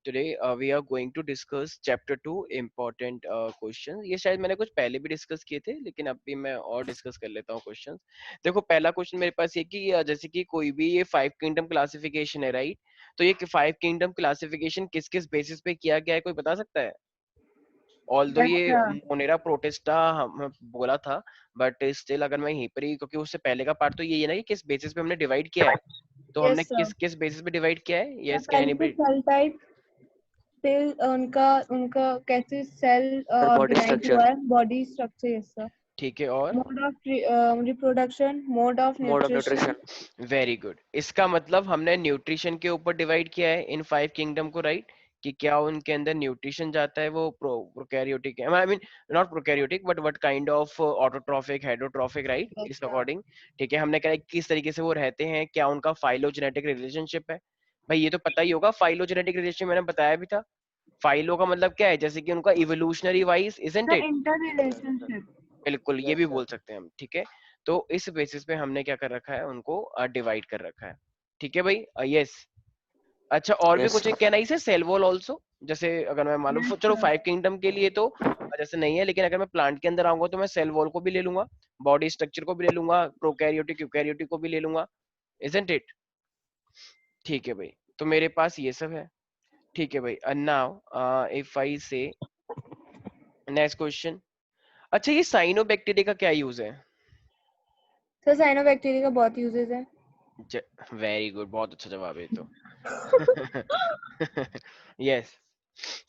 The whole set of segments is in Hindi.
Today we are going to discuss chapter 2 important questions. ये शायद मैंने कुछ पहले भी डिस्कस किए थे, लेकिन अभी मैं और डिस्कस कर लेता हूँ क्वेश्चंस. देखो पहला क्वेश्चन मेरे पास ये कि जैसे कि कोई भी ये 5 किंगडम क्लासिफिकेशन है, राइट? तो ये 5 किंगडम क्लासिफिकेशन किस किस बेसिस पे किया गया है, कोई बता सकता है? ऑल्दो Yes, ये sir. मोनेरा प्रोटेस्टा हम बोला था, बट स्टिल अगर मैं यहीं पर ही, क्योंकि उससे पहले का पार्ट तो ये है ना कि किस बेसिस पे हमने डिवाइड किया है. तो हमने Yes, sir. किस किस बेसिस पे डिवाइड किया है? सर यस, कैन पहले तो एनीबॉडी? सेल टाइप, फिर उनका उनका कैसे सेल सर बॉडी ऑर्गेनाइज हुआ स्ट्रक्चर, है, बॉडी स्ट्रक्चर. Yes sir. ठीक है, और mode of reproduction, mode of mode of nutrition. Nutrition. Very good. इसका मतलब हमने न्यूट्रिशन के ऊपर डिवाइड किया है इन 5 किंगडम को, राइट? कि क्या उनके अंदर न्यूट्रिशन जाता है, वो प्रोकैरियोटिक है, I mean not prokaryotic but what kind of autotrophic, heterotrophic, right? Yes, इस sir. अकॉर्डिंग. ठीक है, हमने कहा किस तरीके से वो रहते हैं, क्या उनका फाइलोजेनेटिक रिलेशनशिप है. भाई ये तो पता ही होगा, फाइलोजेनेटिक रिलेशनशिप मैंने बताया भी था. फाइलो का मतलब क्या है? जैसे कि उनका evolutionary wise, isn't sir it? Inter relationship. बिल्कुल, ये यस भी सर. बोल सकते हैं हम. ठीक है, तो इस बेसिस पे हमने क्या कर रखा है, उनको डिवाइड कर रखा है. ठीक है भाई, यस. अच्छा, और भी यस कुछ है? सर. कैन आई से सेल वॉल आल्सो? जैसे अगर मैं मालूम, Yes, चलो sir. 5 किंगडम के लिए तो जैसे नहीं है, लेकिन अगर मैं प्लांट के अंदर आऊंगा तो मैं सेल वॉल को भी ले लूंगा, बॉडी स्ट्रक्चर को भी ले लूंगा, प्रोकैरियोटिक यूकैरियोटिक को भी ले लूंगा, इजंट इट? ठीक है भाई, तो मेरे पास ये सब है. ठीक है भाई, नाउ इफ आई से नेक्स्ट क्वेश्चन. अच्छा, ये साइनोबैक्टीरिया का क्या यूज है? सर साइनोबैक्टीरिया का बहुत यूजेस है. वेरी गुड, बहुत अच्छा जवाब है ये तो. यस.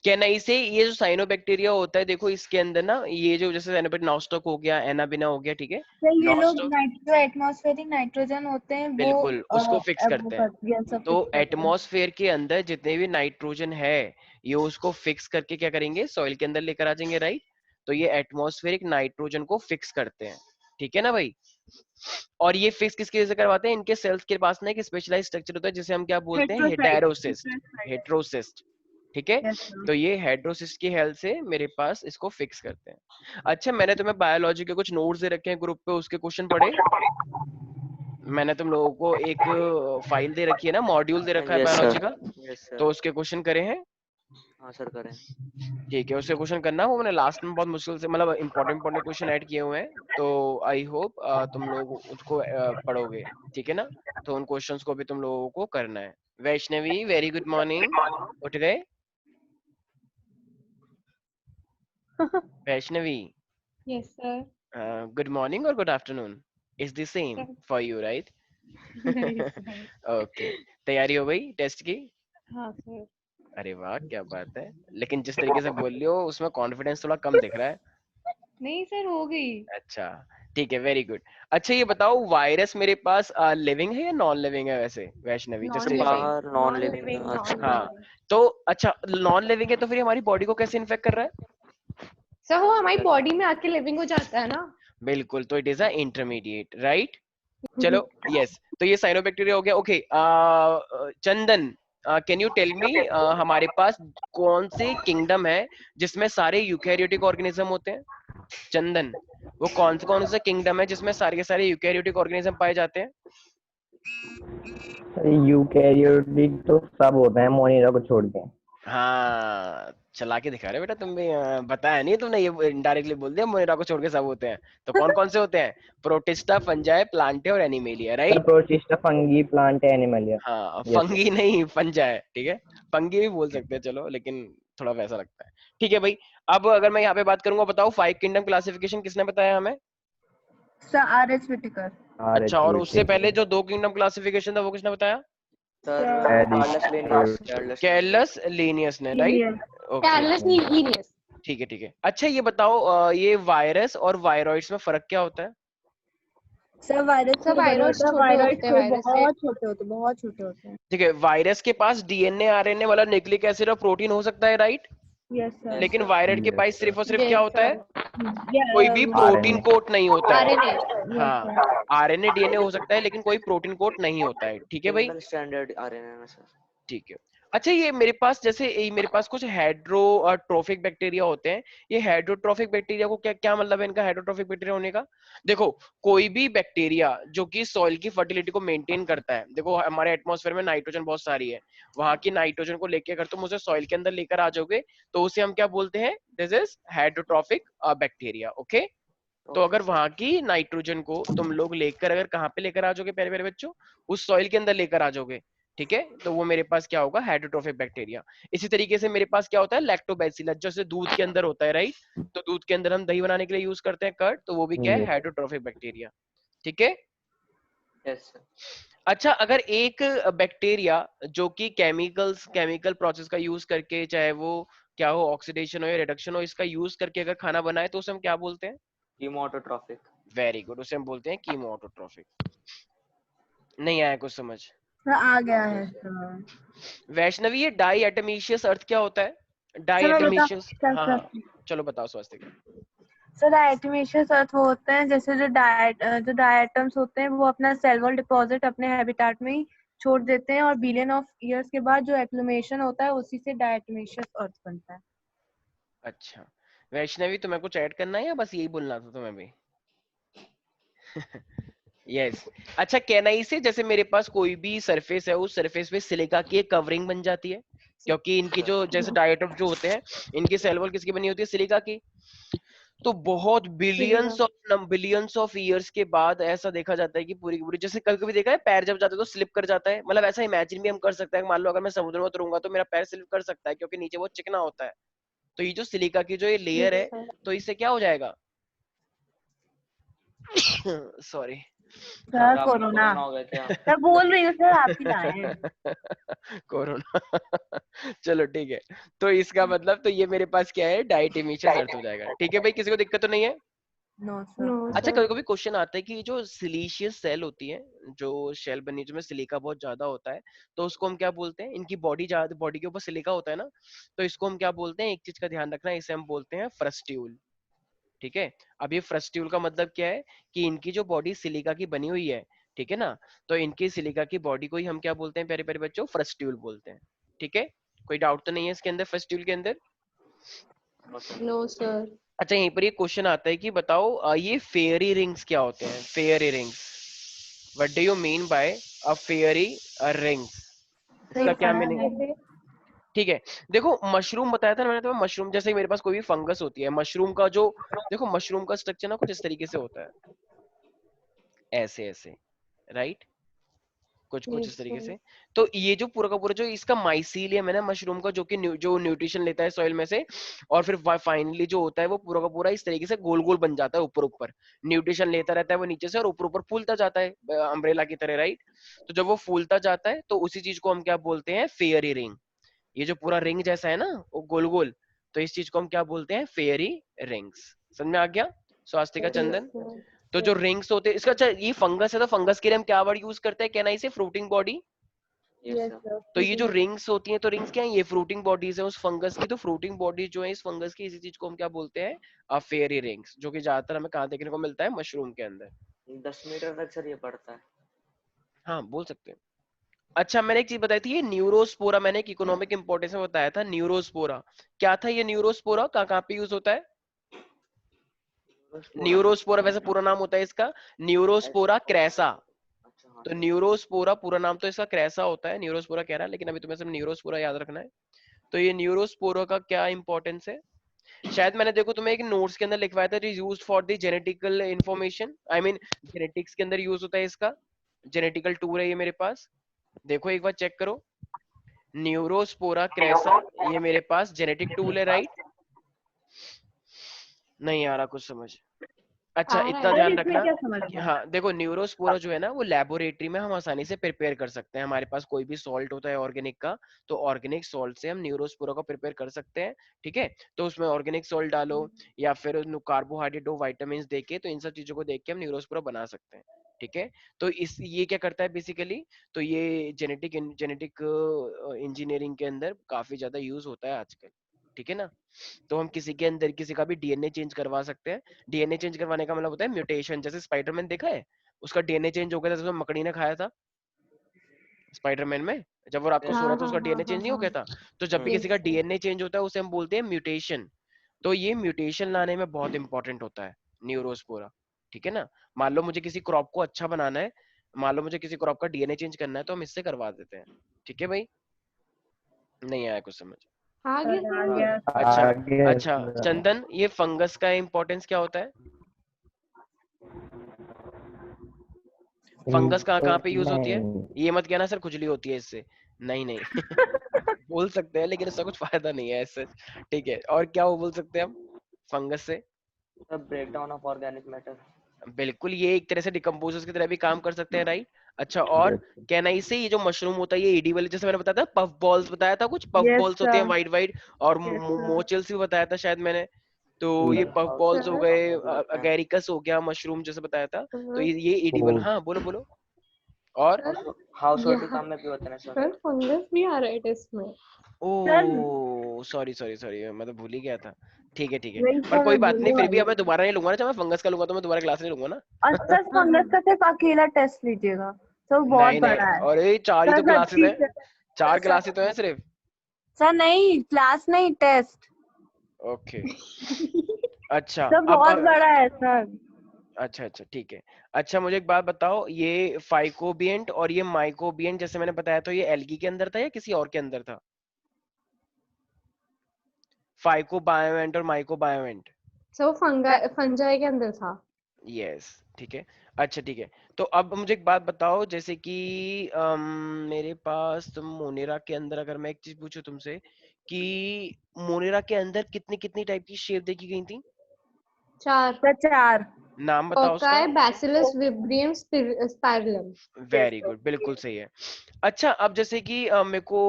कैन आई से ये जो साइनोबैक्टीरिया होता है, देखो इसके अंदर ना, ये जो जैसे साइनोबैक्टीरिया नॉस्टॉक हो गया, एनाबिना हो गया, ठीक है. सर ये लोग नॉस्टॉक, जो एटमॉस्फेरिक नाइट्रोजन होते हैं वो बिल्कुल उसको फिक्स वो करते हैं. सब तो फिक्स करते हैं. एटमॉस्फेयर के अंदर जितने भी नाइट्रोजन है, ये उसको फिक्स करके क्या करेंगे, सॉइल के अंदर लेकर आ जाएंगे, राइट? तो ये एटमॉस्फेरिक नाइट्रोजन को फिक्स करते हैं. ठीक है ना भाई? और ये फिक्स किसकी वजह से करवाते हैं? इनके सेल्स के पास ना एक स्पेशलाइज्ड स्ट्रक्चर होता है जिसे हम क्या बोलते हैं, हेट्रोसाइट. हेटेरोसिस्ट. हेट्रोसिस्ट. ठीक है. Yes sir. तो ये हेड्रोसिस्ट की हेल्प से मेरे पास इसको फिक्स करते हैं. अच्छा, मैंने तुम्हें बायोलॉजी के कुछ नोट्स दे रखे हैं ग्रुप पे, उसके क्वेश्चन पढ़े? मैंने तुम लोगों को एक फाइल दे रखी है ना, मॉड्यूल दे रखा है यस बायोलॉजी सर. का. यस तो सर. उसके क्वेश्चन करे हैं? हाँ सर करें. ठीक है, उसके क्वेश्चन करना. वो मैंने लास्ट में बहुत मुश्किल से, मतलब इंपॉर्टेंट इंपॉर्टेंट क्वेश्चन ऐड किए हुए हैं, तो आई होप तुम लोग उसको पढ़ोगे. ठीक है ना? तो उन क्वेश्चंस को भी तुम लोगों को करना है. Vaishnavi, very good morning. उठ गए Vaishnavi? Yes sir. Good morning और good afternoon is the same for you, right? Okay. तैयारी हो गई टेस्ट की? हाँ सर. अरे वाह, क्या बात है. लेकिन जिस तरीके से बोल रही हो उसमें कॉन्फिडेंस थोड़ा कम दिख रहा है. नहीं सर, हो गई. अच्छा, ठीक है, वेरी गुड. अच्छा, ये बताओ वायरस मेरे पास लिविंग है या नॉन लिविंग है वैसे, Vaishnavi, just sir tell me. बाहर नॉन लिविंग. अच्छा. हाँ, तो अच्छा, नॉन लिविंग है तो फिर हमारी बॉडी को कैसे इन्फेक्ट कर रहा है? सर वो हमारी बॉडी में आके लिविंग हो जाता है ना. बिल्कुल, तो it is a intermediate, right? चलो, यस. तो ये साइनोबैक्टीरिया हो गया. Okay, Chandan, can you tell me, हमारे पास कौन से किंगडम है जिसमें सारे यूकैरियोटिक ऑर्गेनिज्म होते हैं? चंदन, वो कौन सा किंगडम है जिसमें सारे के सारे यूकैरियोटिक ऑर्गेनिज्म पाए जाते हैं? यूकैरियोटिक तो सब होते हैं मोनिरा को छोड़ के. हाँ, चला के दिखा रहे बेटा तुम भी. बताया नहीं तुमने, ये इनडायरेक्टली बोल दिया मोनिरा को छोड़ के सब होते हैं. तो कौन कौन से होते हैं? प्रोटिस्टा, फंजाई, प्लांटे और animalia, sir right? Protista, fungi, plant, Animalia. हाँ, यस सर. फंगी नहीं, फंजाई. ठीक है, फंगी भी बोल सकते हैं, चलो, लेकिन थोड़ा वैसा लगता है. ठीक है भाई. अब अगर मैं यहाँ पे बात करूंगा, बताओ 5 किंगडम क्लासिफिकेशन किसने बताया हमें? Sir R H. विटिकर. अच्छा, और उससे पहले जो 2 किंगडम क्लासिफिकेशन था वो किसने बताया? Sir Carolus Linnaeus. Carolus Linnaeus ने, राइट? Carolus Linnaeus. ठीक है, ठीक है. अच्छा, ये बताओ ये वायरस और वायरॉइड्स में फर्क क्या होता है? सर वायरस वायरॉइड बहुत छोटे होते हैं, बहुत छोटे होते हैं. ठीक है, वायरस के पास डीएनए, आरएनए वाला न्यूक्लिक एसिड और प्रोटीन हो सकता है, राइट? Yes sir. लेकिन वायरस के पास सिर्फ और सिर्फ क्या होता है? कोई भी आरएनए. प्रोटीन कोट नहीं होता है. हाँ, यस आरएनए डीएनए हो सकता है लेकिन कोई प्रोटीन कोट नहीं होता है. ठीक है भाई? सिंगल स्टैंडर्ड आरएनए में सर. ठीक है. अच्छा ये मेरे पास जैसे मेरे पास कुछ हेड्रोट्रोफिक बैक्टीरिया होते हैं, ये हेड्रोट्रोफिक बैक्टीरिया को क्या क्या मतलब है इनका हेड्रोट्रोफिक बैक्टीरिया होने का? देखो कोई भी बैक्टीरिया जो कि सॉइल की फर्टिलिटी को मेंटेन करता है, देखो हमारे एटमॉस्फेयर में नाइट्रोजन बहुत सारी है, वहां की नाइट्रोजन को लेके अगर तुम उसे सॉइल के अंदर लेकर आ जाओगे तो उसे हम क्या बोलते हैं, दिस इज हेड्रोट्रोफिक बैक्टीरिया। ओके, तो ओके अगर सर। वहां की नाइट्रोजन को तुम लोग लेकर अगर कहाँ पे लेकर आ जाओगे प्यारे प्यारे बच्चों, उस सॉइल के अंदर लेकर आ जाओगे, ठीक है, तो वो मेरे पास क्या होगा, हेड्रोट्रोफिक बैक्टीरिया। इसी तरीके से मेरे पास क्या होता है, लैक्टोबैसिलस, जैसे दूध के अंदर होता है, राइट, तो दूध के अंदर हम दही बनाने के लिए यूज करते हैं कर्ड, तो वो भी क्या है, हेड्रोट्रोफिक बैक्टीरिया। ठीक है। Yes sir. अच्छा अगर एक बैक्टीरिया जो कि केमिकल प्रोसेस का यूज करके, चाहे वो क्या हो, ऑक्सीडेशन हो या रिडक्शन हो, इसका यूज करके अगर खाना बनाए तो उसे हम क्या बोलते हैं? कीमोटोट्रॉफिक। वेरी गुड, उसे हम बोलते हैं कीमोटोट्रॉफिक। नहीं आया कुछ समझ? सर आ गया आ गया है सर। सर। वैष्णवी ये डाई एटमीशियस अर्थ क्या होता है? डाई सर मैं बता एटमीशियस, सर हाँ सर हाँ, चलो बताओ स्वास्थ्य। सर डायटोमेशियस अर्थ वो होते हैं जैसे जो डायटम्स होते हैं वो अपना सेल वॉल डिपॉजिट अपने हैबिटाट में ही छोड़ देते हैं और बिलियन ऑफ ईयर्स के बाद जो एक्लूमेशन होता है उसी से डायटोमेशियस अर्थ बनता है। अच्छा वैष्णवी तुम्हें कुछ ऐड करना है या बस यही बोलना था तुम्हें भी? यस। अच्छा कैनाई से जैसे मेरे पास कोई भी सरफेस है, उस सरफेस पे सिलिका की एक कवरिंग बन जाती है, क्योंकि इनकी जो जैसे डायटम जो होते हैं, इनकी सेल वॉल किसकी बनी होती है, सिलिका की। तो बहुत बिलियंस ऑफ ईयर्स के बाद ऐसा देखा जाता है कि पूरी की पूरी, जैसे कभी कभी देखा है पैर जब जाता है तो स्लिप कर जाता है, मतलब ऐसा इमेजिन भी हम कर सकते हैं, मान लो अगर मैं समुद्र में उतरूंगा तो मेरा पैर स्लिप कर सकता है क्योंकि नीचे बहुत चिकना होता है। तो ये जो सिलिका की जो ये लेयर है, तो इससे क्या हो जाएगा, सॉरी, हाँ सर सर आपको कोरोना। कोरोना हो गया क्या? सर बोल रही हूँ सर आप ही लाए। कोरोना। चलो ठीक है, तो इसका मतलब तो ये मेरे पास क्या है, डायटोमेशियस अर्थ हो जाएगा। ठीक है भाई, किसी को दिक्कत तो नहीं है? No sir. अच्छा कभी कभी क्वेश्चन आता है कि जो सिलीशियस सेल होती है, जो शेल बनी जिसमें सिलिका बहुत ज्यादा होता है, तो उसको हम क्या बोलते हैं, इनकी बॉडी ज्यादा, बॉडी के ऊपर सिलिका होता है ना, तो इसको हम क्या बोलते हैं, एक चीज का ध्यान रखना, इसे हम बोलते हैं फ्रस्ट्यूल। ठीक है। अब ये फ्रस्ट्यूल का मतलब क्या है, कि इनकी जो बॉडी सिलिका की बनी हुई है, ठीक है ना, तो इनकी सिलिका की बॉडी को ही हम क्या बोलते हैं प्यारे प्यारे बच्चों, फ्रस्ट्यूल बोलते हैं। ठीक है, कोई डाउट तो नहीं है इसके अंदर, फ्रस्ट्यूल के अंदर? No sir. No sir. अच्छा यहीं पर ये क्वेश्चन आता है कि बताओ ये फेयरी रिंग्स क्या होते हैं, fairy rings, what do you mean by a fairy rings, इसका क्या मीनिंग? ठीक है, देखो मशरूम बताया था ना मैंने, तो मशरूम जैसे ही मेरे पास कोई भी फंगस होती है, मशरूम का जो, देखो मशरूम का स्ट्रक्चर ना कुछ इस तरीके से होता है, ऐसे ऐसे, राइट, कुछ कुछ इस तरीके से। तो ये जो पूरा का पूरा जो इसका माइसीलियम है ना मशरूम का, जो कि जो न्यूट्रिशन लेता है सॉइल में से, और फिर फाइनली जो होता है वो पूरा का पूरा इस तरीके से गोल गोल बन जाता है, ऊपर ऊपर न्यूट्रिशन लेता रहता है वो नीचे से, और ऊपर ऊपर फूलता जाता है अम्ब्रेला की तरह, राइट। तो जब वो फूलता जाता है तो उसी चीज को हम क्या बोलते हैं, फेयरी रिंग। ये जो पूरा रिंग जैसा है ना वो गोल गोल, तो इस चीज को हम क्या बोलते हैं, फेयरी रिंग्स। समझ में आ गया स्वास्तिका चंदन? तो जो रिंग्स होते हैं इसका, अच्छा ये फंगस है तो फंगस के लिए हम क्या वर्ड यूज करते हैं, कहना इसे fruiting body. Yes yes sir. Sir. तो ये जो रिंग्स होती हैं, तो रिंग्स क्या है, ये फ्रूटिंग बॉडीज है उस फंगस की, तो फ्रूटिंग बॉडी जो है इस फंगस की, इसी चीज को हम क्या बोलते हैं, फेयरी रिंग्स, जो कि ज्यादातर हमें कहाँ देखने को मिलता है, मशरूम के अंदर। 10 मीटर तक सर ये पड़ता है। हाँ बोल सकते हैं। अच्छा मैंने एक चीज बताई थी, ये न्यूरोस्पोरा, मैंने एक इकोनॉमिक इंपोर्टेंस में बताया था, न्यूरोस्पोरा क्या था, ये न्यूरोस्पोरा कहाँ कहाँ पे यूज होता है? न्यूरोस्पोरा वैसे पूरा नाम होता है इसका न्यूरोस्पोरा क्रैसा। अच्छा हाँ तो सर। न्यूरोस्पोरा पूरा नाम तो इसका क्रैसा होता है, न्यूरोस्पोरा कह रहा है, लेकिन अभी तुम्हें सिर्फ न्यूरोस्पोरा याद रखना है। तो ये न्यूरोस्पोरा का क्या इंपॉर्टेंस है, शायद मैंने देखो तुम्हें एक नोट्स के अंदर लिखवाया था, used for the genetical information, I mean genetics के अंदर यूज होता है इसका, जेनेटिकल टूल है ये मेरे पास, देखो एक बार चेक करो, न्यूरोस्पोरा क्रैसा, ये मेरे पास जेनेटिक टूल है, राइट। नहीं आ रहा कुछ समझ? अच्छा इतना सर ध्यान इसमें रखना क्या समझ कि में? हाँ देखो न्यूरोस्पोरा जो है ना वो लेबोरेटरी में हम आसानी से प्रिपेयर कर सकते हैं, हमारे पास कोई भी सॉल्ट होता है ऑर्गेनिक का, तो ऑर्गेनिक सॉल्ट से हम न्यूरोस्पोरा को प्रिपेयर कर सकते हैं। ठीक है, तो उसमें ऑर्गेनिक सॉल्ट डालो या फिर कार्बोहाइड्रेट हो, वाइटामिन दे के, तो इन सब चीजों को देख के हम न्यूरोस्पोरा बना सकते हैं। ठीक है, तो इस ये क्या करता है बेसिकली, तो ये जेनेटिक इंजीनियरिंग के अंदर काफी ज्यादा यूज होता है आजकल। ठीक है ना, तो हम किसी के अंदर किसी का भी डीएनए चेंज करवा सकते हैं। डीएनए चेंज करवाने का मतलब होता है म्यूटेशन, जैसे स्पाइडरमैन देखा है, उसका डीएनए चेंज हो गया था, तो मकड़ी ने खाया था स्पाइडरमैन में, जब वो रात को सो रहा था उसका डीएनए चेंज नहीं हो हाँ। गया था, तो जब भी Yes. किसी का डीएनए चेंज होता है उसे हम बोलते हैं म्यूटेशन। तो ये म्यूटेशन लाने में बहुत इंपॉर्टेंट होता है न्यूरोस्पोरा, ठीक है ना। मान लो मुझे किसी क्रॉप को अच्छा बनाना है, मान लो मुझे किसी क्रॉप का डीएनए चेंज करना है, तो हम इससे करवा देते हैं, ठीक है भाई। नहीं आया कुछ समझ? आगे सर आ सर। गया। अच्छा आगे अच्छा चंदन, ये फंगस का इंपॉर्टेंस क्या होता है? फंगस कहाँ कहाँ पे यूज होती है? नहीं, ये मत कहना सर खुजली होती है इससे, नहीं नहीं बोल सकते हैं लेकिन इसका कुछ फायदा नहीं है ऐसे, ठीक है। और क्या वो बोल सकते हैं हम फंगस से? The breakdown of organic matter. बिल्कुल, ये एक तरह से डिकम्पोजर्स की तरह भी काम कर सकते हैं, राइट। अच्छा, और कैनाई से ये जो मशरूम होता है ये एडिबल, जैसे मैंने बताया था पफ बॉल्स, बताया था कुछ पफ Yes, बॉल्स होते हैं sir. वाइट वाइट, और Yes, sir. मोचल्स भी बताया था शायद मैंने। तो ये पफ How बॉल्स हो Sir. गए, Exact है। अगेरिकस हो गया, मशरूम जैसे बताया था, तो सर ये एडिबल। हाँ बोलो बोलो। और हाउस होल्ड यहाँ काम में भी होते हैं सर। सर फंगस भी आ रहा है टेस्ट में। ओ सॉरी सॉरी सॉरी, मैं तो भूल ही गया था। ठीक है ठीक है, वही पर तो कोई मैं बात नहीं, बोलने फिर भी वाली अब मैं थी। दोबारा नहीं लूंगा ना, जब मैं फंगस का लूंगा तो मैं दोबारा क्लास नहीं लूंगा ना। अच्छा, फंगस का सिर्फ अकेला टेस्ट लीजिएगा, तो बहुत नहीं बड़ा नहीं, है। और ये चार ही सर तो क्लासेस सच्ची हैं, चार क्लासेस तो हैं सिर्फ। सर नहीं, क्लास नहीं, टेस्ट। ओके अच्छा सर अब बहुत बड़ा है सर। अच्छा अच्छा ठीक है। अच्छा मुझे एक बात बताओ, ये फाइकोबिएंट और ये माइकोबिएंट जैसे मैंने बताया, तो ये एल्गी के अंदर था या किसी और के अंदर था? फाइकोबायोएंट और माइकोबायोएंट। सर वो फंजाई के अंदर था। यस ठीक है। अच्छा ठीक है, तो अब मुझे एक बात बताओ, जैसे कि मेरे पास तुम मोनेरा के अंदर, अगर मैं एक चीज पूछूं तुमसे कि मोनेरा के अंदर कितनी कितनी टाइप की शेप देखी गई थी? 4। सर 4। नाम बताओ उसका। Okay, bacillus, vibrio, spirillum. Very good, बिल्कुल सही है। अच्छा अब जैसे कि मेरे को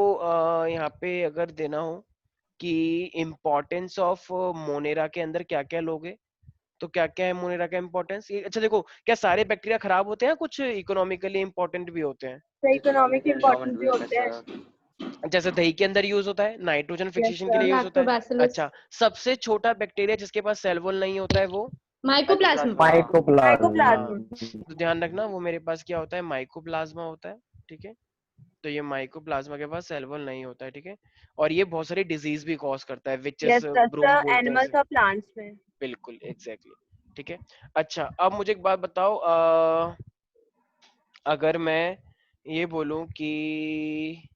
यहाँ पे अगर देना हो कि इम्पोर्टेंस ऑफ मोनेरा के अंदर क्या क्या लोगे, तो क्या क्या है मोनेरा का इम्पोर्टेंस? अच्छा देखो, क्या सारे बैक्टीरिया खराब होते हैं, कुछ इकोनॉमिकली इम्पोर्टेंट भी होते हैं? सर इकोनॉमिक एंडोमेंट इम्पोर्टेंट भी भी होते हैं होते हैं। सर। जैसे दही के अंदर यूज होता है, नाइट्रोजन यस फिक्सेशन के सर। लिए यूज होता है। लैक्टोबैसिलस। अच्छा, सबसे छोटा बैक्टीरिया जिसके पास सेल वॉल नहीं होता है वो? माइकोप्लाज्मा। माइकोप्लाज्मा। हाँ, माइकोप्लाज्मा। तो ध्यान रखना वो मेरे पास क्या होता है, माइकोप्लाज्मा होता है, ठीक है। तो ये माइकोप्लाज्मा के पास सेल वॉल नहीं होता है, ठीक है। और ये बहुत सारी डिजीज भी कॉज करता है, witches yes sir, broom sir बोलते हैं इसे। एनिमल्स और प्लांट्स में। बिल्कुल एग्जैक्टली ठीक है। अच्छा अब मुझे एक बात बताओ, अगर मैं ये बोलूं कि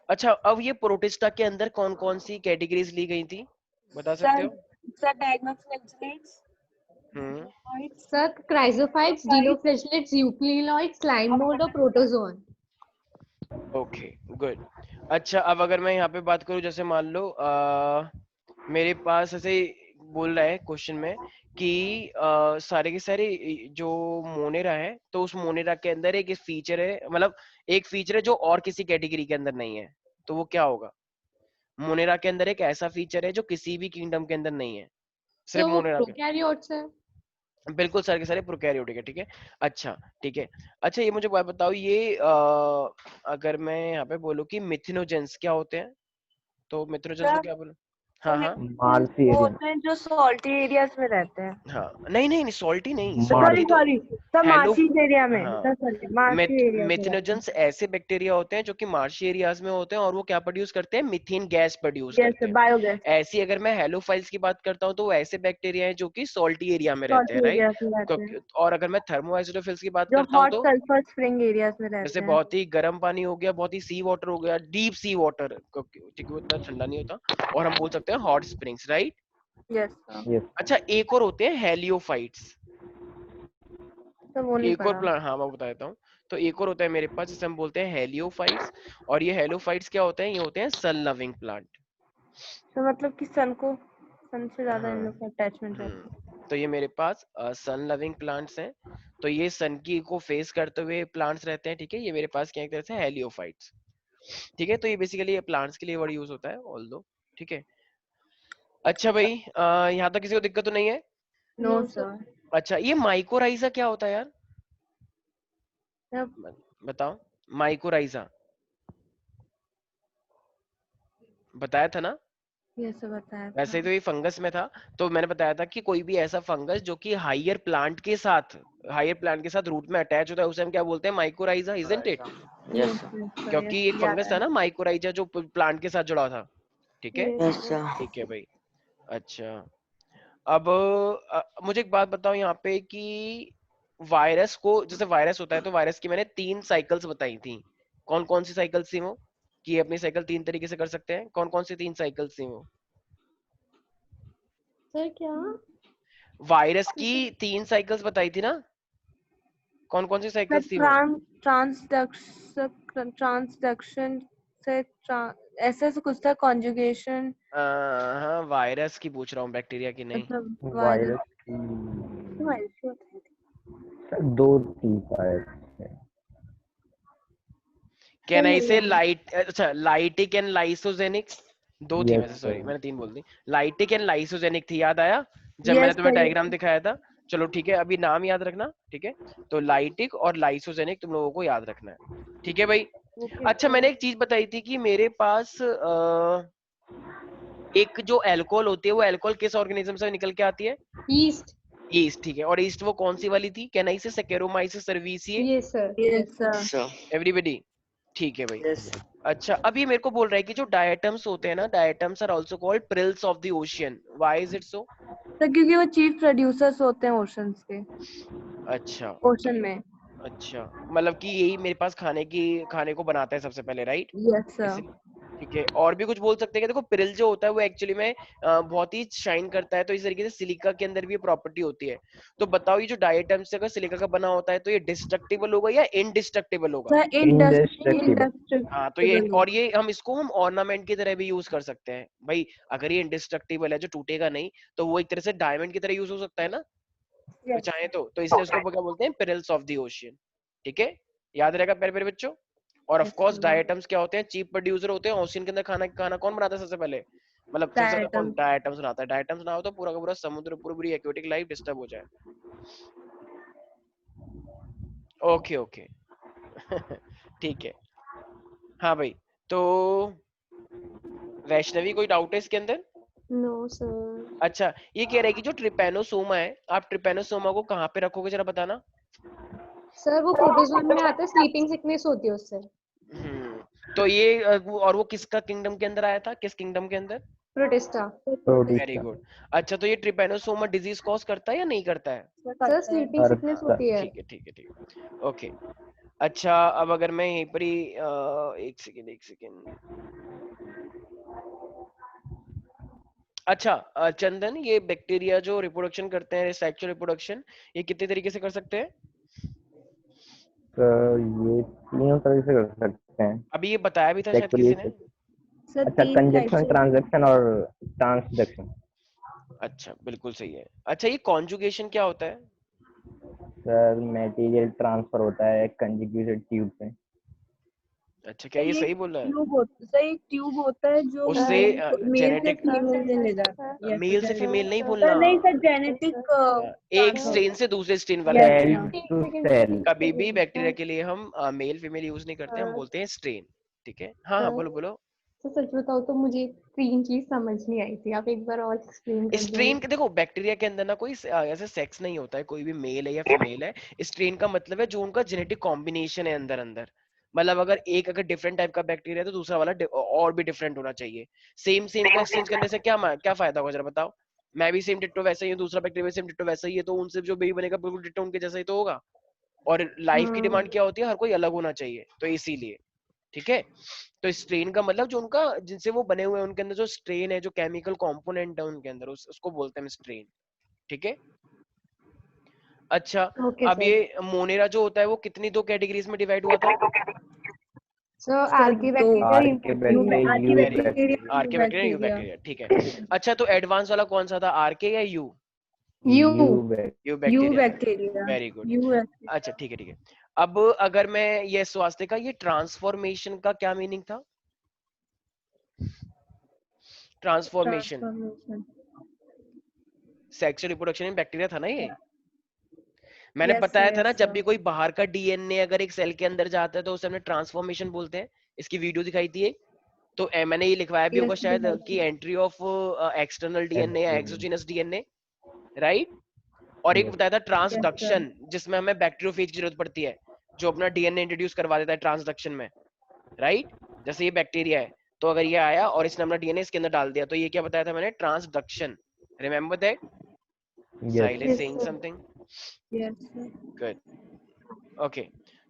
अच्छा, अब ये प्रोटिस्टा के अंदर कौन कौन सी कैटेगरीज ली गई थी, बता सकते सर हो? सर डायग्नोफ्लेक्सिलेट्स, हम्म सर क्राइजोफाइट्स, डिनोफ्लैगेलेट्स, यूक्लिनॉइड्स, स्लाइम मोल्ड और प्रोटोजोन। Okay good. अच्छा अब अगर मैं यहाँ पे बात करूँ, जैसे मान लो मेरे पास ऐसे बोल रहा है क्वेश्चन में कि सारे के सारे जो मोनेरा है, तो उस मोनेरा के अंदर एक फीचर है, मतलब एक फीचर है जो और किसी कैटेगरी के अंदर नहीं है, तो वो क्या होगा? मोनेरा के अंदर एक ऐसा फीचर है जो किसी भी किंगडम के अंदर नहीं है, सर सिर्फ वो मोनेरा के। प्रोकैरियोट्स है। बिल्कुल सारे के सारे प्रोकैरियोटिक है, ठीक है। अच्छा ठीक है। अच्छा ये मुझे बात बताओ, ये अगर मैं यहाँ पे बोलूँ कि मिथेनोजेंस क्या होते हैं, तो मिथेनोजेंस को सर क्या बोलूं? तो हाँ हाँ मार्सी वो एरिया। होते हैं जो सॉल्टी एरियाज में रहते हैं। हाँ, नहीं नहीं नहीं, सॉल्टी नहीं, सॉरी सॉल्टी तो सॉरी सर, हेलो। मार्शीज एरिया में, हाँ, सर सॉरी मार्शी एरियाज में रहते हैं। मिथेनोजेंस ऐसे बैक्टीरिया होते हैं जो कि मार्शी एरियाज में होते हैं, और वो क्या प्रोड्यूस करते हैं? मीथेन गैस प्रोड्यूस यस करते हैं। बायोगैस। ऐसी अगर मैं हेलोफाइल्स की बात करता हूँ, तो वो ऐसे बैक्टीरिया हैं जो कि सॉल्टी एरिया में रहते हैं, सॉल्टी राइट। एरियाज में रहते हैं, और अगर मैं थर्मोएसिडोफिल्स की बात जो करता हूँ, हॉट तो सल्फर स्प्रिंग एरियाज में जैसे रहते हैं। बहुत ही गर्म पानी हो गया, बहुत ही सी वाटर हो गया, डीप सी वाटर, क्योंकि वो इतना ठंडा नहीं होता, और हम बोल सकते हैं hot springs, right. Yes sir. Yes. अच्छा एक और होते हैं हेलियोफाइट्स, तो वो नहीं एक और पड़ा। प्लांट, हाँ मैं बता देता हूँ। तो एक और होता है मेरे पास जिसे हम बोलते हैं हेलियोफाइट्स, और ये हेलियोफाइट्स क्या होते हैं? ये होते हैं सन लविंग प्लांट। तो मतलब कि सन से ज्यादा इन हाँ लोग का अटैचमेंट रहता है। तो ये मेरे पास सन लविंग प्लांट्स हैं, तो ये सन की को फेस करते हुए प्लांट्स रहते हैं, ठीक है। ये मेरे पास क्या एक तरह से हेलियोफाइट्स, ठीक है। तो ये बेसिकली ये प्लांट्स के लिए वर्ड यूज होता है, ऑल दो, ठीक है। अच्छा भाई, यहाँ तक किसी को दिक्कत तो नहीं है? No no sir. सर। अच्छा ये माइकोराइजा क्या होता है यार, बताओ। माइकोराइजा बताया था ना? ये सब बताया था। वैसे तो ये फंगस में था, तो मैंने बताया था कि कोई भी ऐसा फंगस जो कि हायर प्लांट के साथ रूट में अटैच होता है उसे हम क्या बोलते हैं, mycorrhiza, isn't it? Yes, yes sir. Sir, क्योंकि यस एक याद फंगस था है। ना माइकोराइजा जो प्लांट के साथ जुड़ा था। ठीक है, Yes, sir. ठीक है भाई। अच्छा, अब मुझे एक बात बताओ यहाँ पे कि वायरस को, जैसे वायरस होता है तो वायरस की मैंने 3 साइकिल्स बताई थी। कौन कौन सी साइकिल्स थी वो, कि ये अपनी साइकिल 3 तरीके से कर सकते हैं? कौन कौन सी 3 साइकिल्स थी वो? सर क्या? वायरस की 3 साइकिल्स बताई थी ना, कौन कौन सी साइकिल्स थी वो? ट्रांसडक्शन से ऐसे से कुछ था, कॉन्जुगेशन। हाँ, वायरस की पूछ रहा हूँ, बैक्टीरिया की नहीं। मतलब वायरस की सर 2 टाइप है। कैन आई से लाइट, अच्छा, लाइटिक एंड लाइसोजेनिक, 2 थी यस वैसे, सॉरी सर। मैंने 3 बोल दी। लाइटिक एंड लाइसोजेनिक थी, याद आया जब मैंने यस तुम्हें सर, डायग्राम दिखाया था? चलो ठीक है, अभी नाम याद रखना, ठीक है? तो लाइटिक और लाइसोजेनिक तुम लोगों को याद रखना है, ठीक है भाई? अच्छा, मैंने एक चीज बताई थी कि मेरे पास एक जो अल्कोहल होती है, वो अल्कोहल किस ऑर्गेनिज्म से निकल के आती है? ईस्ट। ईस्ट, ठीक है। और ईस्ट वो कौन सी वाली थी? कैनाइसिस, सैकेरोमाइसिस सर्विसिए, ये sir. Yes sir. Sir. Everybody? ठीक है भाई। Yes. अच्छा, अभी मेरे को बोल रहा है कि जो डायटम्स होते हैं ना, diatoms are also called pearls of the ocean, why is it so? Sir क्योंकि वो चीफ प्रोड्यूसर्स होते हैं ओशंस के, अच्छा, ओशन में। अच्छा, मतलब कि यही मेरे पास खाने को बनाता है सबसे पहले, राइट? Yes sir. इसलिए, ठीक है। और भी कुछ बोल सकते हैं कि देखो, पिरिल जो होता है वो एक्चुअली में बहुत ही शाइन करता है, तो इस तरीके से सिलिका के अंदर भी प्रॉपर्टी होती है। तो बताओ, ये जो डायटम से अगर सिलिका का बना होता है तो ये डिस्ट्रक्टिबल होगा या इनडिस्ट्रक्टिबल होगा? सर इंडेस्ट्रक्टिबल। हाँ, तो ये, और ये हम ऑर्नामेंट की तरह भी यूज कर सकते हैं भाई। अगर ये इंडिस्ट्रक्टिबल है, जो टूटेगा नहीं, तो वो एक तरह से डायमंड की तरह यूज हो सकता है ना, तो चाहे तो इसलिए उसको क्या बोलते हैं, पिरल्स ऑफ द ओशियन। ठीक है, याद रहेगा प्यारे प्यारे बच्चों। और ऑफ कोर्स डायटम्स क्या होते हैं? चीप प्रोड्यूसर होते हैं ओशियन के अंदर। खाना कौन बनाता है सबसे पहले? मतलब सबसे ज्यादा कौन? डायटम्स बनाता है। डायटम्स ना हो तो पूरा का पूरा समुद्र, पूरी एक्वेटिक लाइफ डिस्टर्ब हो जाए। ओके ओके ठीक है। हाँ भाई, तो वैष्णवी, कोई डाउट है इसके अंदर? No sir. अच्छा, ये कह रहा है कि जो ट्रिपेनोसोमा है, आप ट्रिपेनोसोमा को कहाँ पे रखोगे, जरा बताना। सर वो प्रोटोजोन में आता है, स्लीपिंग सिकनेस होती है उससे। तो ये और वो किसका किंगडम के अंदर आया था, किस किंगडम के अंदर? प्रोटिस्टा। Very protista. गुड। अच्छा, तो ये ट्रिपेनोसोमा डिजीज कॉज करता है या नहीं करता है? सर स्लीपिंग सिकनेस करता। होती है। ठीक है, ठीक है, ठीक है, ओके। अच्छा, अब अगर मैं यहीं पर ही एक सेकेंड। अच्छा, चंदन, ये बैक्टीरिया जो रिप्रोडक्शन करते हैं, सेक्सुअल रिप्रोडक्शन, ये कितने तरीके से कर सकते हैं? तो ये 3 तरह से कर सकते हैं। अभी ये बताया भी था शायद किसी ने। सर अच्छा, 3 टाइप कंजक्शन, से। ट्रांजक्शन और ट्रांसडक्शन। अच्छा, बिल्कुल सही है। अच्छा, ये कॉन्जुगेशन क्या होता है? सर मटेरियल ट्रांसफर होता है कंजुगेटेड ट्यूब से। अच्छा, क्या ये सही बोल रहा है? सर एक ट्यूब होता है जो उससे मेल से जेनेटिक, फीमेल में ले जाता है। यस मेल से फीमेल नहीं बोलना, सर, नहीं सर, जेनेटिक एक स्ट्रेन से दूसरे स्ट्रेन वाला। Cell to cell. कभी भी बैक्टीरिया के लिए हम मेल फीमेल यूज नहीं करते, हम बोलते हैं स्ट्रेन। ठीक है, हाँ हाँ, बोलो बोलो। तो सच बताओ तो मुझे 3 चीज समझ नहीं आई थी, आप एक बार और एक्सप्लेन कर स्ट्रेन दो। के, देखो, बैक्टीरिया के अंदर ना कोई ऐसे सेक्स नहीं होता है, कोई भी मेल है या फीमेल है। स्ट्रेन का मतलब है जो उनका जेनेटिक कॉम्बिनेशन है अंदर अंदर। मतलब अगर डिफरेंट टाइप का बैक्टीरिया है तो दूसरा वाला और भी डिफरेंट होना चाहिए। सेम सेम का एक्सचेंज करने से क्या फायदा होगा, जरा बताओ। मैं भी सेम डिट्टो वैसा ही हूँ, दूसरा बैक्टीरिया सेम डिट्टो वैसा ही है, तो उनसे जो बेबी बनेगा बिल्कुल डिट्टो उनके जैसा ही तो होगा। और लाइफ की डिमांड क्या होती है? हर कोई अलग होना चाहिए, तो इसीलिए। ठीक है, तो स्ट्रेन का मतलब जो उनका, जिनसे वो बने हुए हैं, उनके अंदर जो स्ट्रेन है, जो केमिकल कंपोनेंट है उनके अंदर, उसको बोलते हैं स्ट्रेन। ठीक है। अच्छा, ओके अब सर। ये मोनेरा जो होता है वो कितनी 2 कैटेगरीज में डिवाइड हुआ था? So archae archaebacteria, eu very good, bacteria. Archaebacteria, eubacteria, ठीक है। अच्छा, तो एडवांस वाला कौन सा था, आरके या you? You. You you bacteria, bacteria. Very good. You अच्छा, ठीक है, ठीक है। अब अगर मैं ये स्वास्थ्य का, ये ट्रांसफॉर्मेशन का क्या मीनिंग था? Transformation, transformation. Sexual reproduction in bacteria था ना ये। मैंने यस बताया था ना, यस जब भी कोई बाहर का डीएनए अगर एक सेल के अंदर जाता है तो उसे हमने ट्रांसफॉर्मेशन बोलते हैं। इसकी वीडियो दिखाई थी एक। तो मैंने ये लिखवाया भी होगा Yes, शायद yes. कि एंट्री ऑफ एक्सटर्नल डीएनए या External. Exogenous DNA, right. और एक Yes. बताया था Yes, ट्रांसडक्शन, जिसमें हमें बैक्टीरियोफेज की जरूरत पड़ती है, जो अपना डीएनए इंट्रोड्यूस करवा देता है ट्रांसडक्शन में, राइट। जैसे ये बैक्टीरिया है, तो अगर ये आया और इसने अपना डीएनए इसके अंदर डाल दिया, तो ये क्या बताया था मैंने, transduction. Remember that? Yes. Sahil is Yes, saying sir. Something, Yes, sir. Good, okay.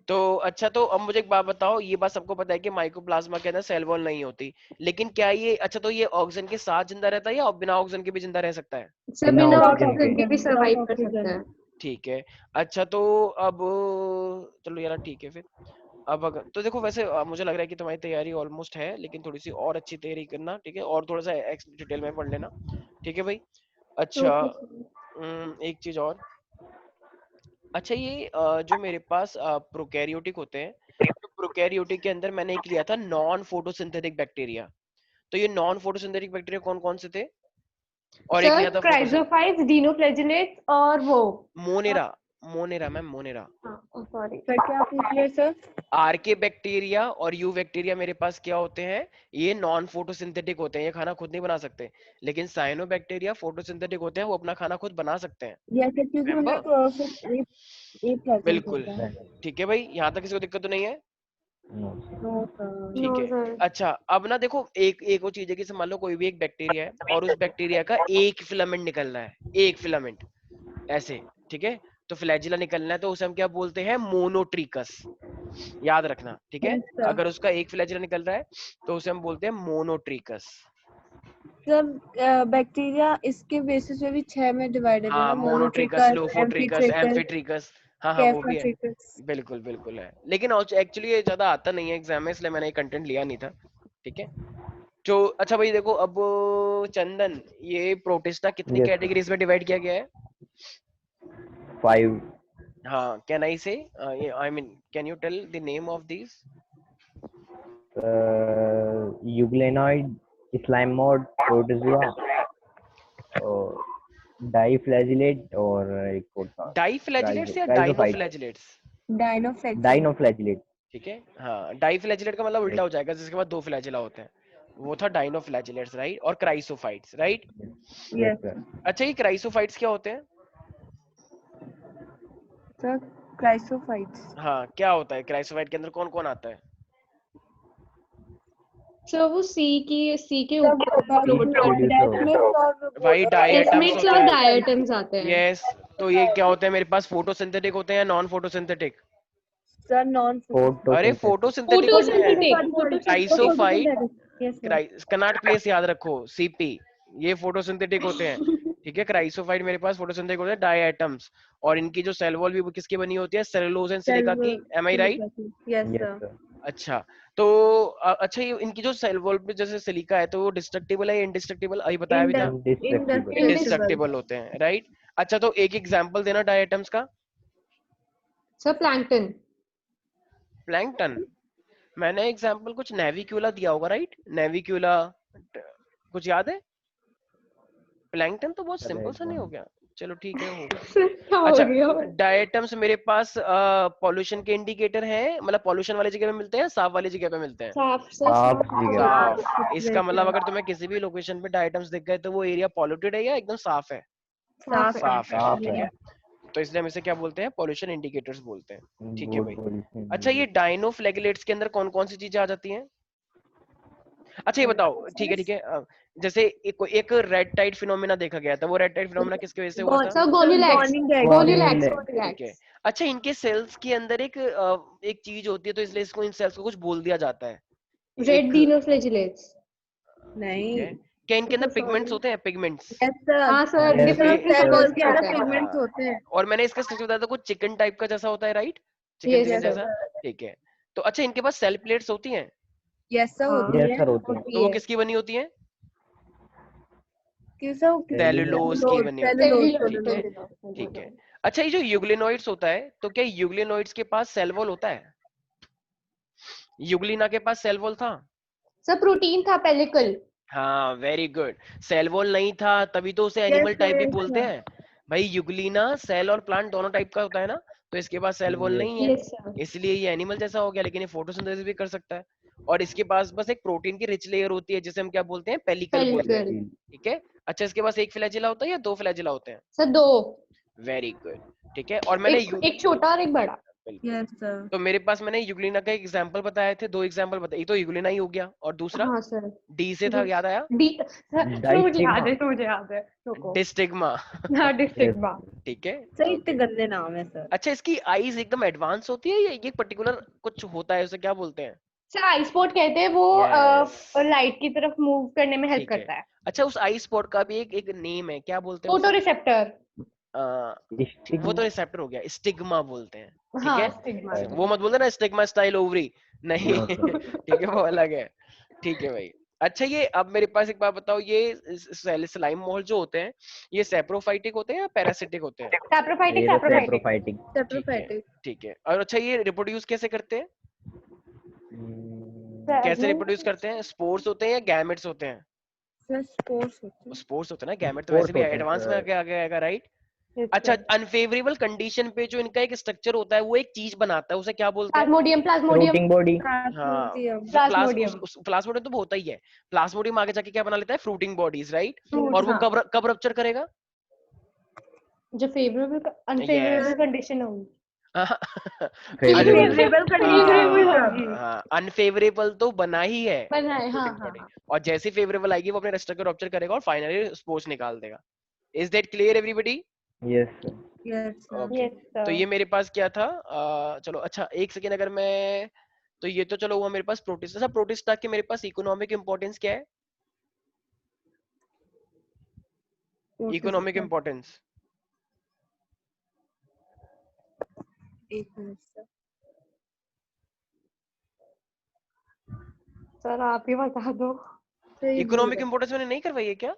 तो अच्छा, तो अब मुझे एक बात बताओ, ये बात सबको पता है कि माइकोप्लाज्मा के अंदर सेल वॉल नहीं होती, लेकिन क्या ये, अच्छा तो ये ऑक्सीजन के साथ जिंदा रहता है या बिना ऑक्सीजन के भी जिंदा रह सकता है? सर बिना बिना ऑक्सीजन ऑक्सीजन के। के भी Without सर्वाइव कर oxygen. सकता है। ठीक है। अच्छा तो अब चलो यार, ठीक है फिर। अब अगर तो देखो, वैसे मुझे लग रहा है कि तुम्हारी तैयारी ऑलमोस्ट है, लेकिन थोड़ी सी और अच्छी तैयारी करना, ठीक है, और थोड़ा सा डिटेल में पढ़ लेना, ठीक है भाई। अच्छा, ओके सर। एक चीज और, अच्छा ये जो मेरे पास प्रोकैरियोटिक होते हैं, तो प्रोकैरियोटिक के अंदर मैंने एक लिया था नॉन फोटोसिंथेटिक बैक्टीरिया। तो ये नॉन फोटोसिंथेटिक बैक्टीरिया कौन कौन से थे? और एक सर लिया था क्राइजोफाइट्स, डिनोफ्लैजिलेट्स और वो Monera, Monera ma'am, Monera. Sorry Sir, क्या पूछ रहे सर? आर्के बैक्टीरिया और यू बैक्टीरिया मेरे पास क्या होते हैं, ये नॉन फोटोसिंथेटिक होते हैं, ये खाना खुद नहीं बना सकते, लेकिन साइनो बैक्टीरिया फोटोसिंथेटिक होते हैं, वो अपना खाना खुद बना सकते हैं। Yes, sir, क्योंकि उनमें Remember? क्लोरोफिल ए प्रेजेंट बिल्कुल, होता है. ठीक है भाई, यहाँ तक किसी को दिक्कत तो नहीं है? No. No, sir. ठीक नो है। सर। अच्छा, अब ना देखो, एक वो चीज है कि मान लो कोई भी एक बैक्टीरिया है और उस बैक्टीरिया का एक फिलामेंट निकलना है, एक फिलामेंट ऐसे, ठीक है, तो फ्लैजिला निकलना है, तो उसे हम क्या बोलते हैं, मोनोट्रिकस, याद रखना, ठीक है। Yes, sir. अगर उसका एक फ्लैजिला निकल रहा है तो उसे हम बोलते हैं मोनोट्रिकस। सर बैक्टीरिया इसके बेसिस पे भी 6 में डिवाइडेड है हाँ, ना, मोनोट्रिकस, मोनोट्रिकस, लोफोट्रिकस, एम्फीट्रिकस, एम्फीट्रिकस, हाँ हाँ वो भी है, कैफाट्रिकस. बिल्कुल बिल्कुल है, लेकिन एक्चुअली ये ज्यादा आता नहीं है एग्जाम में, इसलिए मैंने ये कंटेंट लिया नहीं था, ठीक है। जो अच्छा भाई देखो, अब चंदन, ये प्रोटिस्टा कितनी Yes. कैटेगरीज में डिवाइड किया गया है? 5. हाँ, can I say, I mean can you tell the name of these? Euglenoid, slime mold, protozoa, और डाइफ्लैजिलेट, और एक और था डाइफ्लैजिलेट्स या क्राइजोफाइट. डाइनोफ्लैजिलेट्स? डायनोफ्लेक्स. डाइनोफ्लैजिलेट. ठीक है, हाँ, डाइफ्लैजिलेट का मतलब उल्टा हो जाएगा, जिसके बाद दो फ्लैजिला होते हैं, वो था डाइनोफ्लैजिलेट्स, राइट, और क्राइसोफाइट्स, राइट। Yes, sir. अच्छा, ये क्राइसोफाइट्स क्या होते हैं? Sir chrysophytes. हाँ, क्या होता है क्राइसोफाइट के अंदर, कौन कौन आता है? सर वो सी के सर ऊपर भाई डायटम्स एस्मिट्स होते और हैं, डायटम्स आते हैं। यस। तो ये क्या होते हैं मेरे पास, फोटोसिंथेटिक होते हैं या नॉन फोटोसिंथेटिक? सर नॉन अरे फोटोसिंथेसिस. फोटोसिंथेटिक होते हैं, photosynthetic chrysophyte, yes sir. Connaught place याद रखो, सीपी, ये फोटोसिंथेटिक होते हैं, ठीक है। क्राइसोफाइट मेरे पास फोटोसिंथेटिक होते हैं, डायटम्स, और इनकी जो सेल वॉल भी वो किसकी बनी होती है, सेलुलोज एंड सिलिका की, am I right? Yes Yes, sir. sir. अच्छा, तो अच्छा ये इनकी जो सेल वॉल पे जैसे सिलिका है, तो वो डिस्ट्रक्टिबल है या इंडिस्ट्रक्टिबल, अभी बताया भी था, Indestructible. इंडिस्ट्रक्टिबल होते हैं, राइट। अच्छा, तो एक एग्जांपल देना डायटम्स का। Sir plankton. प्लैंकटन, मैंने एग्जांपल कुछ नेविक्यूला दिया होगा, राइट, नेविक्यूला, कुछ याद है? प्लैंकटन तो बहुत सिंपल सा नहीं हो गया, चलो ठीक है, होगा। सर क्या हो अच्छा, गया? डायटम्स मेरे पास पॉल्यूशन के इंडिकेटर हैं, मतलब पॉल्यूशन वाली जगह पे मिलते हैं, साफ वाली जगह पे मिलते हैं? साफ सर साफ साफ। जगह. साफ। इसका मतलब अगर तुम्हें किसी भी लोकेशन पे डायटम्स दिख गए, तो वो एरिया पॉल्यूटेड है या एकदम साफ है? साफ है। साफ है, साफ ठीक है. है। तो इसलिए हम इसे क्या बोलते हैं, पॉल्यूशन इंडिकेटर्स बोलते हैं, ठीक है Good भाई। pollution. अच्छा, ये डाइनोफ्लैगेलेट्स के अंदर कौन कौन सी चीजें आ जाती हैं? अच्छा ये बताओ, ठीक है ठीक है, जैसे एक रेड टाइड फिनोमेना देखा गया था, वो रेड टाइड फिनोमेना किसकी वजह से हुआ था? सर गोल्यूलैक्स। गोल्यूलैक्स. ठीक है। अच्छा, इनके सेल्स के अंदर एक चीज होती है, तो इसलिए इसको, इन सेल्स को कुछ बोल दिया जाता है, रेड डिनोफ्लैजिलेट्स। नहीं. ठीक है। क्या इनके अंदर पिगमेंट्स होते हैं, पिगमेंट्स? Yes sir. हाँ sir Yes, different sir. Cell wall colours के के अंदर होते हैं। पिगमेंट्स होते हैं. और मैंने इसका स्ट्रक्चर बताया था, कुछ चिकन टाइप का जैसा होता है, right, chicken Yes, chicken sir. जैसा, ठीक है। तो अच्छा, इनके पास सेल प्लेट्स होती हैं, यस सर हाँ. होती Yes, है. sir, होते हैं. तो वो किसकी बनी होती हैं? सेलुलोज की बनी होती है, ठीक है, ठीक है। अच्छा, ये जो यूग्लिनोइड्स होता है, तो क्या यूग्लिनोइड्स के पास सेल वॉल होता है? यूग्लिना के पास सेल वॉल था? सर प्रोटीन था पेलिकल। हाँ, वेरी गुड। सेल वॉल नहीं था, तभी तो उसे एनिमल टाइप भी बोलते हैं भाई। यूग्लिना सेल और प्लांट दोनों टाइप का होता है ना, तो इसके पास सेल वॉल नहीं है, यस सर। इसलिए ये एनिमल जैसा हो गया, लेकिन ये फोटोसिंथेसिस भी कर सकता है। और इसके पास बस एक प्रोटीन की रिच लेयर होती है जिसे हम क्या बोलते हैं, पेलिकल बोलते हैं, पेलिकल। ठीक है। अच्छा इसके पास एक फ्लैजिला होता है या 2 फ्लैजिला होते हैं? सर 2, वेरी गुड, ठीक है। और मैंने एक छोटा और एक बड़ा। Yes sir. तो मेरे पास मैंने यूग्लिना का एक एग्जांपल बताए थे, 2 एग्जांपल बताए, एक तो यूग्लिना ही हो गया और दूसरा हाँ सर। डी से था, याद आया? डी सर, मुझे याद है, डाइस्टिग्मा। मुझे याद है, रुको। डिस्टिग्मा। हाँ, यस डिस्टिग्मा। ठीक है, सर इतने okay. गंदे नाम है सर। अच्छा इसकी आईज एकदम एडवांस होती है या ये पर्टिकुलर कुछ होता है, उसे क्या बोलते हैं? सर आई स्पॉट कहते हैं, वो Yes. लाइट की तरफ मूव करने में हेल्प ठीक है। करता है। अच्छा उस आई स्पॉट का भी एक नेम है, क्या बोलते हैं फोटो उसे? रिसेप्टर। वो तो रिसेप्टर हो गया, स्टिग्मा बोलते हैं, ठीक हाँ, है। स्टिग्मा। वो मत बोलते ना स्टिग्मा स्टाइल ओवरी, नहीं ठीक है, वो अलग है, ठीक है भाई। अच्छा ये अब मेरे पास एक बात बताओ, ये स्लाइम मोल्ड जो होते हैं ये सेप्रोफाइटिक होते हैं या पैरासिटिक होते हैं? सैप्रोफाइटिक, ये तो सैप्रोफाइटिक। सेप्रोफाइटिक। ठीक है, सेप्रोफाइटिक। ठीक है। और अच्छा ये रिप्रोड्यूस कैसे करते हैं, कैसे रिप्रोड्यूस करते हैं? स्पोर्स होते हैं या गैमेट्स होते हैं? सर स्पोर्ट्स होते हैं। स्पोर्स होते हैं ना, गैमेट तो वैसे भी एडवांस में आगे आएगा, राइट। अच्छा अनफेवरेबल कंडीशन पे जो इनका एक स्ट्रक्चर होता है वो एक चीज बनाता है, उसे क्या बोलते हैं? Plasmodium, Plasmodium. Fruiting body. हाँ, प्लाज्मोडियम। प्लाज्मोडियम तो होता ही है। प्लाज्मोडियम आगे जाके क्या बना लेता है, फ्रूटिंग बॉडीज, राइट। फ्रूट, और वो हाँ। कब रप्चर करेगा? जो फेवरेबल अनफेवरेबल कंडीशन होगी। फेवरेबल कंडीशन होगी। अनफेवरेबल तो बना ही है बनाए, हाँ फ्रूटिंग हाँ बॉडी, हाँ। और जैसे फेवरेबल आएगी वो अपने स्ट्रक्चर रप्चर करेगा और फाइनली स्पोर्स निकाल देगा। Is that clear everybody? Yes sir. Yes sir. Okay, yes तो ये मेरे पास क्या था, चलो अच्छा एक सेकेंड, अगर मैं, तो ये तो चलो हुआ मेरे पास प्रोटिस्टा। अच्छा प्रोटिस्टा के मेरे पास इकोनॉमिक इंपॉर्टेंस क्या है? इकोनॉमिक इंपॉर्टेंस एक मिनट सर। सर, आप ही बता दो। सर ये भूल इकोनॉमिक गए। इंपॉर्टेंस मैंने नहीं करवाई है क्या?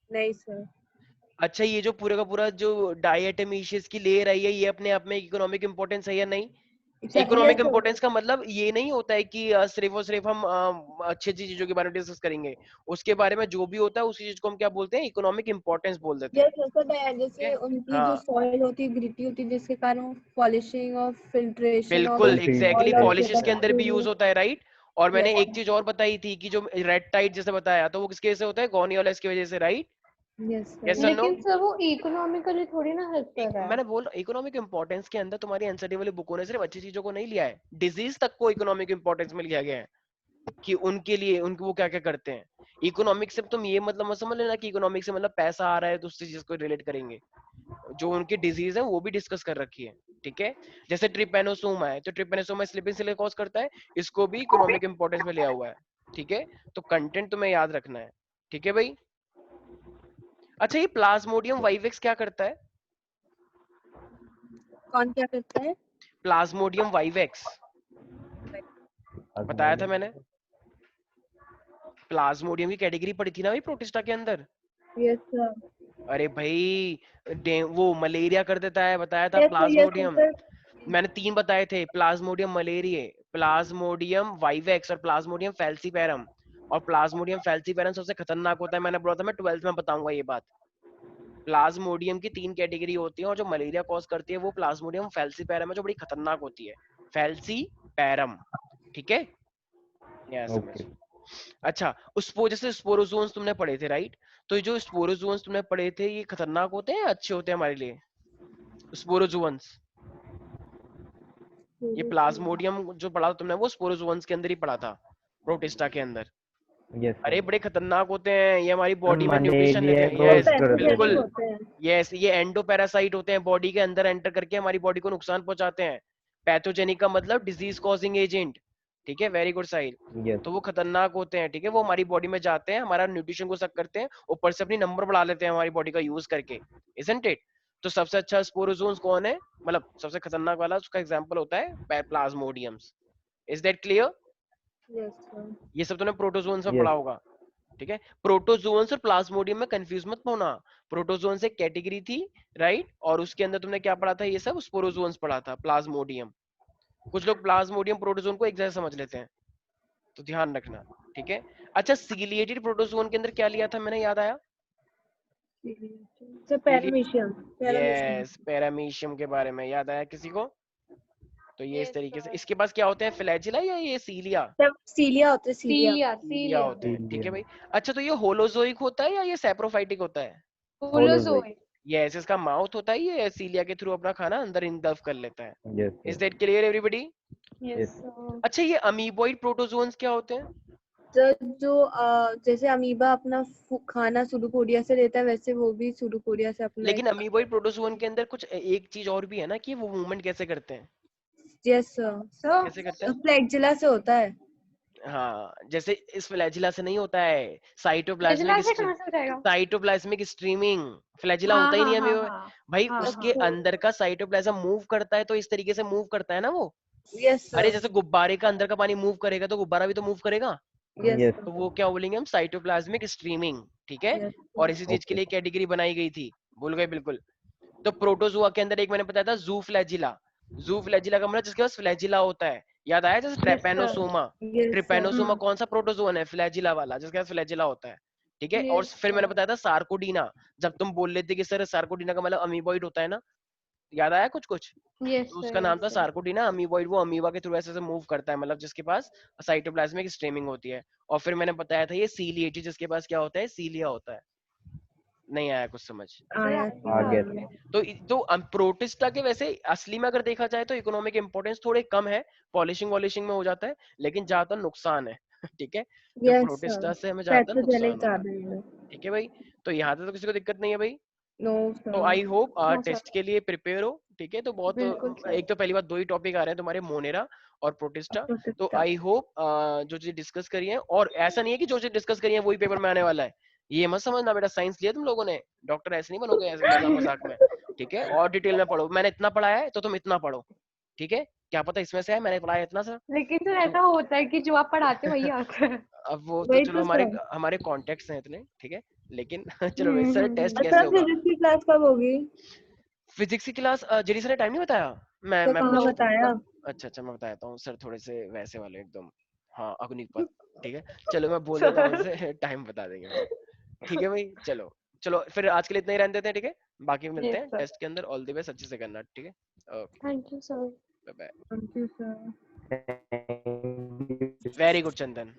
नहीं सर। अच्छा ये जो पूरा का पूरा जो डायटोमीशियस की लेयर आई है ये अपने आप में इकोनॉमिक इंपॉर्टेंस है या नहीं? इकोनॉमिक इंपॉर्टेंस का मतलब ये नहीं होता है कि सिर्फ और सिर्फ हम अच्छी अच्छी चीजों के बारे में डिस्कस करेंगे, उसके बारे में जो भी होता है उसी चीज को हम क्या बोलते हैं, इकोनॉमिक इंपॉर्टेंस बोल देते हैं। यस सर, जैसे उनकी जो हाँ सॉइल होती है ग्रिटी होती है जिसके कारण पॉलिशिंग और फिल्ट्रेशन ऑफ बिल्कुल एग्जैक्टली, ऑयल पॉलिशेस के अंदर भी यूज होता है, राइट। और मैंने यस एक चीज और बताई थी कि जो रेड टाइड जैसे बताया तो वो किसके से होता है, गॉर्नियोलास की वजह से, राइट। Yes yes sir. और नो? लेकिन सर वो इकोनॉमिकली थोड़ी ना हेल्प कर रहा है। मैंने बोल इकोनॉमिक इंपॉर्टेंस के अंदर तुम्हारी एनसीईआरटी वाली बुकों ने सिर्फ अच्छी चीजों को नहीं लिया है, डिजीज तक को इकोनॉमिक इंपॉर्टेंस में लिया गया है कि उनके लिए उनके वो क्या क्या करते हैं। इकोनॉमिक से तुम ये मतलब मत समझ लेना कि इकोनॉमिक से मतलब पैसा आ रहा है तो उससे चीज को रिलेट करेंगे, जो उनकी डिजीज है वो भी डिस्कस कर रखी है, ठीक है। जैसे ट्रिपेनोसोमा है तो ट्रिपेनोसोमा स्लीपिंग सिल कॉज करता है, इसको भी इकोनॉमिक इंपॉर्टेंस में लिया हुआ है, ठीक है। तो कंटेंट तुम्हें याद रखना है, ठीक है भाई। अच्छा ये प्लाज्मोडियम वाइवेक्स क्या करता है? कौन क्या करता है? प्लाज्मोडियम वाइवेक्स बताया था मैंने, प्लाज्मोडियम की कैटेगरी पड़ी थी ना भाई प्रोटिस्टा के अंदर। Yes sir. अरे भाई वो मलेरिया कर देता है, बताया था यस प्लाज्मोडियम। सर। मैंने 3 बताए थे, प्लाज्मोडियम मलेरिया, प्लाज्मोडियम वाइवेक्स और प्लाज्मोडियम फैल्सीपैरम। और प्लाज्मोडियम फैल्सीपैरम सबसे खतरनाक होता है, मैंने बोला था मैं 12th में बताऊंगा ये बात। प्लाज्मोडियम की 3 कैटेगरी होती है और जो मलेरिया कॉज करती है वो प्लाज्मोडियम फैल्सीपैरम है जो बड़ी खतरनाक होती है, फैल्सीपैरम, ठीक है। ओके। अच्छा उसको जैसे स्पोरोजोन्स तुमने पढ़े थे, राइट। तो ये जो स्पोरोजोन्स तुमने पढ़े थे ये खतरनाक होते हैं या अच्छे होते हैं हमारे लिए, स्पोरोजोन्स? ये प्लाज्मोडियम जो पढ़ा था तुमने वो स्पोरोजोन्स के अंदर ही पढ़ा था, प्रोटिस्टा के अंदर। यस अरे सर। बड़े खतरनाक होते हैं ये, हमारी बॉडी में न्यूट्रिशन लेते मलेरिया हैं, कॉज यस कर देते बिल्कुल, हैं। होते हैं। यस ये एंडोपैरासाइट होते हैं, बॉडी के अंदर एंटर करके हमारी बॉडी को नुकसान पहुंचाते हैं। पैथोजेनिक का मतलब डिजीज कॉजिंग एजेंट, ठीक है, वेरी गुड साहिल। यस। तो वो खतरनाक होते हैं, ठीक है, वो हमारी बॉडी में जाते हैं, हमारा न्यूट्रिशन को सक करते हैं, ऊपर से अपनी नंबर बढ़ा लेते हैं हमारी बॉडी का यूज करके, इजंट इट। तो सबसे अच्छा स्पोरोजोन्स कौन है, मतलब सबसे खतरनाक वाला उसका एग्जांपल होता है plasmodiums. Is that clear? Yes sir. ये सब तुमने प्रोटोजोन्स में यस। पढ़ा होगा, ठीक है। प्रोटोजोन्स और प्लाज्मोडियम में कंफ्यूज मत होना, प्रोटोजोन्स एक कैटेगरी थी, राइट, और उसके अंदर तुमने क्या पढ़ा था, ये सब स्पोरोजोन्स पढ़ा था, प्लाज्मोडियम। कुछ लोग प्लाज्मोडियम प्रोटोजोन को एक जैसा समझ लेते हैं, तो ध्यान रखना, ठीक है। अच्छा सीलिएटेड प्रोटोजोन के अंदर क्या लिया था मैंने, याद आया? Sir paramecium. यस पैरामीशियम के बारे में याद आया किसी को? तो ये इस Yes, तरीके से sir. इसके पास क्या होते हैं, फ्लैजिला या ये सीलिया? सब सीलिया होते हैं, सीलिया। Cilia, सीलिया cilia. होते हैं, ठीक है Cilia. भाई। अच्छा तो ये होलोजोइक होता है या ये सैप्रोफाइटिक होता है? Holozoic. ये ऐसे इसका माउथ होता है, ये सीलिया के थ्रू अपना खाना अंदर इंडल्फ कर लेता है। Yes, is sir. That clear everybody? Yes, Yes. sir. अच्छा ये अमीबॉइड प्रोटोजोन्स क्या होते हैं? जो जैसे अमीबा अपना खाना सुडोपोडिया से लेता है, वैसे वो भी सुडोपोडिया से अपना लेकिन अमीबॉइड प्रोटोजोन के अंदर कुछ एक चीज और भी है ना कि वो मूवमेंट कैसे करते हैं? यस Sir, कैसे करते हैं? फ्लैजिला से होता है। हाँ जैसे इस फ्लैजिला से नहीं होता है, साइटोप्लाज्मिक flagella से कहाँ से हो जाएगा? साइटोप्लाज्मिक स्ट्रीमिंग, फ्लैजिला हाँ होता ही हाँ नहीं हाँ अमीबा में। हाँ भाई हाँ उसके हाँ. अंदर का साइटोप्लाज्म मूव करता है तो इस तरीके से मूव करता है ना वो। यस अरे जैसे गुब्बारे का अंदर का पानी मूव करेगा तो गुब्बारा भी तो मूव करेगा। Yes Yes. तो वो क्या बोलेंगे हम, साइटोप्लाज्मिक स्ट्रीमिंग, ठीक है। यस और इसी चीज के Okay. लिए कैटेगरी बनाई गई थी, भूल गए बिल्कुल। तो प्रोटोजुआ के अंदर एक मैंने बताया था जू फ्लैजिला, जू फ्लैजिला का मतलब जिसके पास फ्लैजिला होता है, याद आया? जैसे Yes, sir. Trypanosoma, yes Trypanosoma कौन सा प्रोटोजोन है? फ्लैजिला वाला, जिसके पास फ्लैजिला होता है, ठीक है। और Yes, फिर मैंने sir. बताया था सार्कोडीना, जब तुम बोल लेते कि सर सार्कोडीना का मतलब अमीबॉइड होता है ना, याद आया कुछ कुछ? Yes, तो sir. उसका नाम Yes, था sir. सार्कोडीना अमीबॉइड, वो अमीबा के थ्रू ऐसे ऐसे मूव करता है, मतलब जिसके पास साइटोप्लाज्मिक स्ट्रीमिंग होती है। और फिर मैंने बताया था ये सीलिएटी, जिसके पास क्या होता है, सीलिया होता है। नहीं आया कुछ समझ? आया आगे था। तो प्रोटिस्टा के वैसे असली में अगर देखा जाए तो इकोनॉमिक इंपोर्टेंस थोड़े कम है, पॉलिशिंग वॉलिशिंग में हो जाता है, लेकिन ज्यादातर नुकसान है ठीक है। तो यस प्रोटिस्टा से हमें ज्यादातर पैथोजेनिक नुकसान होता ज्यादा है, है। ठीक है भाई। तो यहाँ पे तो किसी को दिक्कत नहीं है भाई। नो तो I sir. Hope No, sir. Test के लिए प्रिपेयर हो, ठीक है। तो बहुत बिल्कुल सर. एक तो पहली बात, दो ही टॉपिक आ रहे हैं तुम्हारे, मोनेरा और प्रोटिस्टा। तो आई होप जो चीज डिस्कस करी है, और ऐसा नहीं है कि जो चीज डिस्कस करी है वही पेपर में आने वाला है, ये मत समझना बेटा, साइंस लिया तुम लोगों ने, डॉक्टर ऐसे नहीं बनोगे ऐसे मजाक मजाक में, ठीक है। और डिटेल में पढ़ो, मैंने इतना पढ़ा है तो तुम इतना पढ़ो, ठीक है। क्या पता इसमें से है, मैंने पढ़ा है इतना सा। लेकिन सर तो ऐसा होता है कि जो आप पढ़ाते हो वही आता है. अब वो तो वही चलो तो हमारे सर। हमारे कॉन्टेक्ट्स हैं इतने, ठीक है। लेकिन चलो वैसे सर टेस्ट अच्छा कैसे होगा? फिजिक्स की क्लास कब होगी? फिजिक्स की क्लास जेडी सर ने टाइम नहीं बताया, तो मैं कहाँ पूछ लेता हूँ। बताया? अच्छा मैं बताता हूँ सर, थोड़े से वैसे वाले एकदम, हाँ अग्निपथ, ठीक है। चलो मैं बोल देता हूँ सर. उनसे टाइम बता देंगे वो, ठीक है भाई। चलो चलो फिर आज के लिए इतना ही रहने देते हैं, ठीक है। बाकी मिलते Yes, हैं sir. टेस्ट के अंदर, ऑल द बेस्ट, अच्छे से करना, ठीक है। Okay Thank you, sir. Bye bye. Thank you sir. Thank you. Very good Chandan.